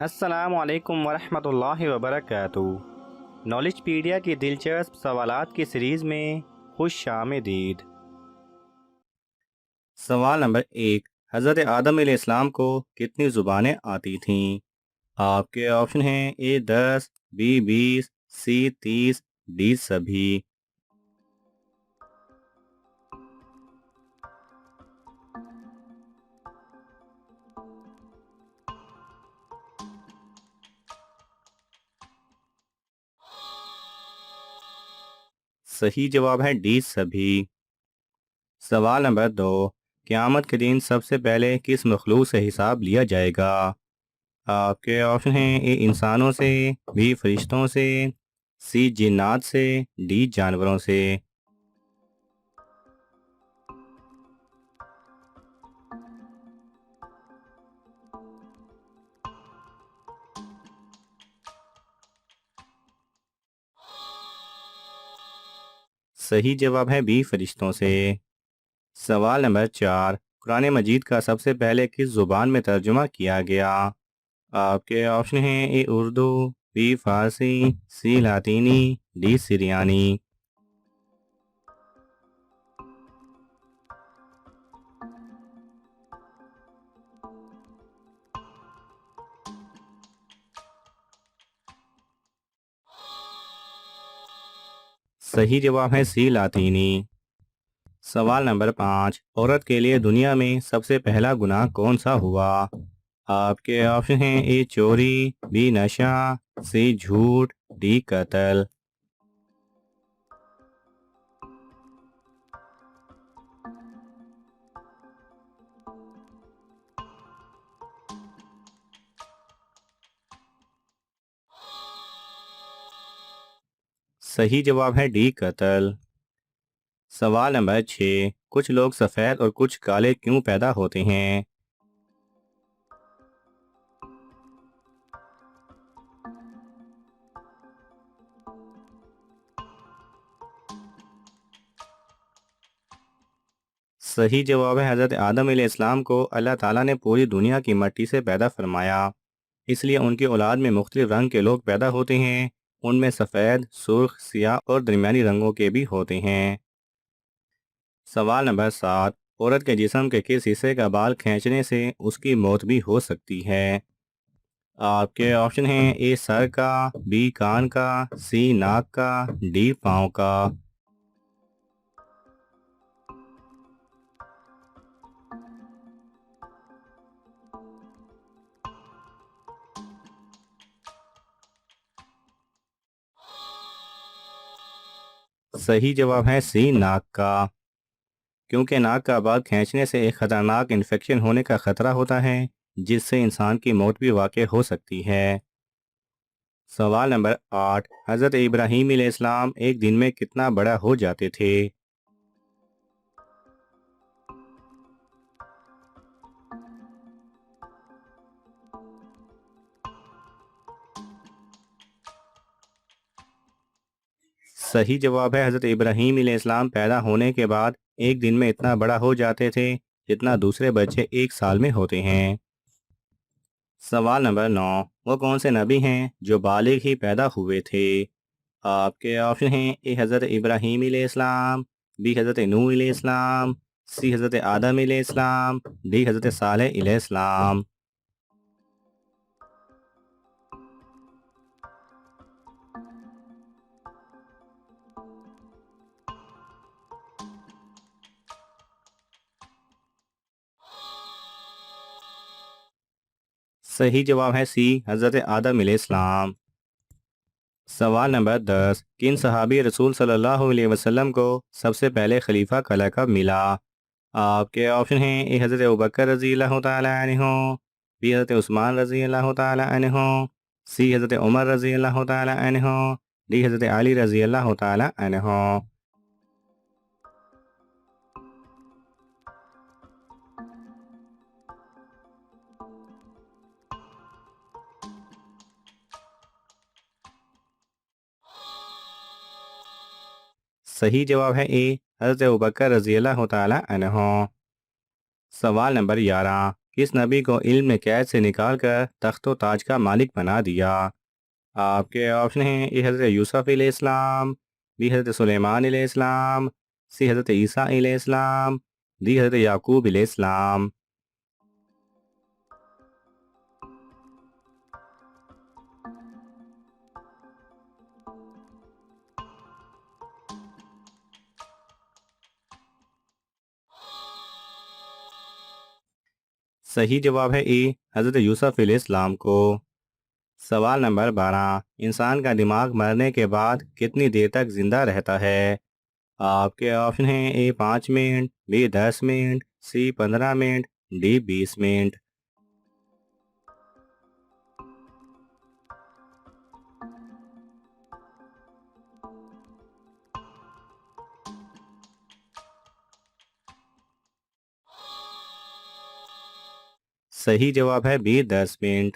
अस्सलाम वालेकुम वरहमतुल्लाहि वबरकातुहू। नॉलेजपीडिया की दिलचस्प सवालात की सीरीज़ में खुश आमदीद। सवाल नंबर 1। हज़रत आदम अलैहिस्सलाम को कितनी ज़ुबानें आती थीं? आपके ऑप्शन हैं: ए 10, बी 20, सी 30, डी सभी। सही जवाब है डी सभी। सवाल नंबर 2। क़यामत के दिन सबसे पहले किस मखलूक से हिसाब लिया जाएगा? आपके ऑप्शन हैं: ए इंसानों से, बी फरिश्तों से, सी जिन्नात से, डी जानवरों से। सही जवाब है बी फरिश्तों से। सवाल नंबर 4। कुरान मजीद का सबसे पहले किस ज़ुबान में तर्जुमा किया गया? आपके ऑप्शन हैं: ए उर्दू, बी फारसी, सी लातीनी, डी सीरियानी। सही जवाब है सी लातीनी। सवाल नंबर 5। औरत के लिए दुनिया में सबसे पहला गुनाह कौन सा हुआ? आपके ऑप्शन हैं: ए चोरी, बी नशा, सी झूठ, डी कत्ल। सही जवाब है डी कत्ल। सवाल नंबर 6। कुछ लोग सफ़ेद और कुछ काले क्यों पैदा होते हैं? सही जवाब है हज़रत आदम अलैहिस्सलाम को अल्लाह ताला ने पूरी दुनिया की मट्टी से पैदा फरमाया, इसलिए उनकी औलाद में मुख्तलिफ रंग के लोग पैदा होते हैं। उनमें सफ़ेद, सुर्ख, सियाह और दरमियानी रंगों के भी होते हैं। सवाल नंबर 7। औरत के जिस्म के किस हिस्से का बाल खींचने से उसकी मौत भी हो सकती है? आपके ऑप्शन हैं: ए सर का, बी कान का, सी नाक का, डी पाँव का। सही जवाब है सी नाक का, क्योंकि नाक का बाल खींचने से एक खतरनाक इन्फेक्शन होने का खतरा होता है, जिससे इंसान की मौत भी वाक़ई हो सकती है। सवाल नंबर 8। हज़रत इब्राहीम अलैहिस्सलाम एक दिन में कितना बड़ा हो जाते थे? सही जवाब है हज़रत इब्राहीम अलैहिस्सलाम पैदा होने के बाद एक दिन में इतना बड़ा हो जाते थे जितना दूसरे बच्चे एक साल में होते हैं। सवाल नंबर 9। वो कौन से नबी हैं जो बालिग ही पैदा हुए थे? आपके ऑप्शन हैं: ए हज़रत इब्राहीम अलैहिस्सलाम, बी हज़रत नूह अलैहिस्सलाम, सी हज़रत आदम अलैहिस्सलाम, डी हज़रत सालेह अलैहिस्सलाम। सही जवाब है सी हज़रत आदम अलैहिस्सलाम। सवाल नंबर 10। किन सहाबी रसूल सल्लल्लाहु अलैहि वसल्लम को सबसे पहले खलीफा का लक़ब मिला? आपके ऑप्शन हैं: ए हज़रत अबू बकर रज़ी अल्लाह तआला अन्हु, बी हज़रत उस्मान रज़ी अल्लाह तआला अन्हु, सी हज़रत उमर रज़ी अल्लाह तआला अन्हु, डी हज़रत अली रज़ी अल्लाह तआला अन्हु। सही जवाब है ए हज़रत अबू बकर रज़ी अल्लाह तआला अन्हु। सवाल नंबर 11। किस नबी को इल्म ने कैद से निकाल कर तख्त व ताज का मालिक बना दिया? आपके ऑप्शन हैं ए हज़रत यूसुफ अलैहिस्सलाम, बी हज़रत सुलेमान अलैहिस्सलाम, सी हज़रत ईसा अलैहिस्सलाम, डी हज़रत याकूब अलैहिस्सलाम। सही जवाब है ए हज़रत यूसुफ अलैहिस्सलाम को। सवाल नंबर 12, इंसान का दिमाग मरने के बाद कितनी देर तक जिंदा रहता है? आपके ऑप्शन हैं ए 5 मिनट, बी 10 मिनट, सी 15 मिनट, डी 20 मिनट। सही जवाब है बी 10 मिनट।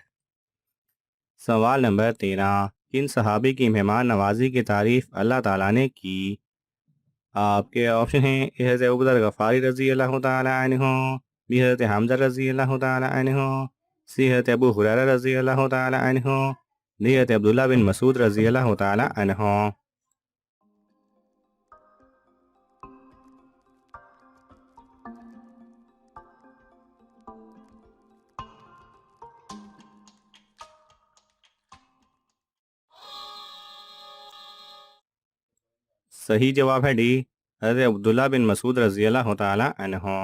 सवाल नंबर 13, किन सहाबी की मेहमान नवाजी की तारीफ अल्लाह ताला ने की? आपके ऑप्शन हैं ए हज़रत अबू ज़र गफ़ारी रज़ी अल्लाह ताला अन्हु, बी हज़रत हमज़ा रज़ी अल्लाह ताला अन्हु, सी हज़रत अबू हुरैरा रज़ी अल्लाह ताला अन्हु, डी हज़रत अब्दुल्ला बिन मसूद रज़ी अल्लाह ताला अन्हु। सही जवाब है डी हज़रत अब्दुल्ला बिन मसूद रज़ी अल्लाह ताला अन्हु।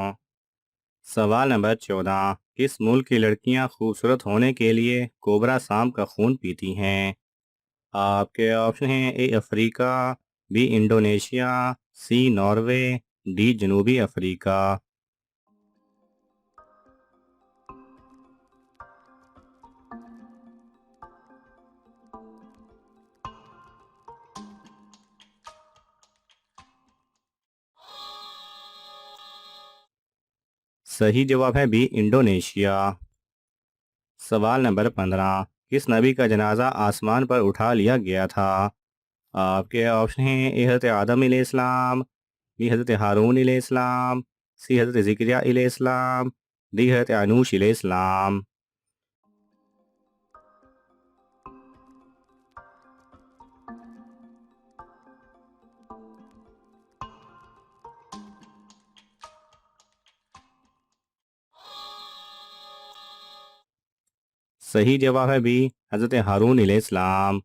सवाल नंबर 14, किस मुल्क की लड़कियां खूबसूरत होने के लिए कोबरा सांप का खून पीती हैं? आपके ऑप्शन हैं A Africa, B Indonesia, C Norway, D जनूबी अफ्रीका। सही जवाब है बी इंडोनेशिया। सवाल नंबर 15, किस नबी का जनाजा आसमान पर उठा लिया गया था? आपके ऑप्शन हैं ए हज़रत आदम अलैहिस्सलाम, बी हज़रत हारून अलैहिस्सलाम, सी हज़रत ज़िकरिया अलैहिस्सलाम, डी हज़रत अनूश अलैहिस्सलाम। सही जवाब है बी हज़रत हारून अलैहिस्सलाम।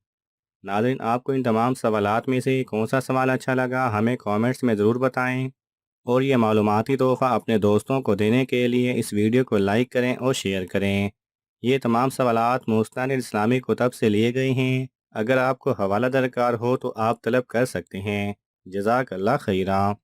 नाज़रीन, आपको इन तमाम सवालात में से कौन सा सवाल अच्छा लगा हमें कमेंट्स में ज़रूर बताएं। और ये मालूमाती तोहफ़ा अपने दोस्तों को देने के लिए इस वीडियो को लाइक करें और शेयर करें। ये तमाम सवालात मुस्तनिद इस्लामी कुतब से लिए गए हैं। अगर आपको हवाला दरकार हो तो आप तलब कर सकते हैं। जज़ाकल्लाह खैरा।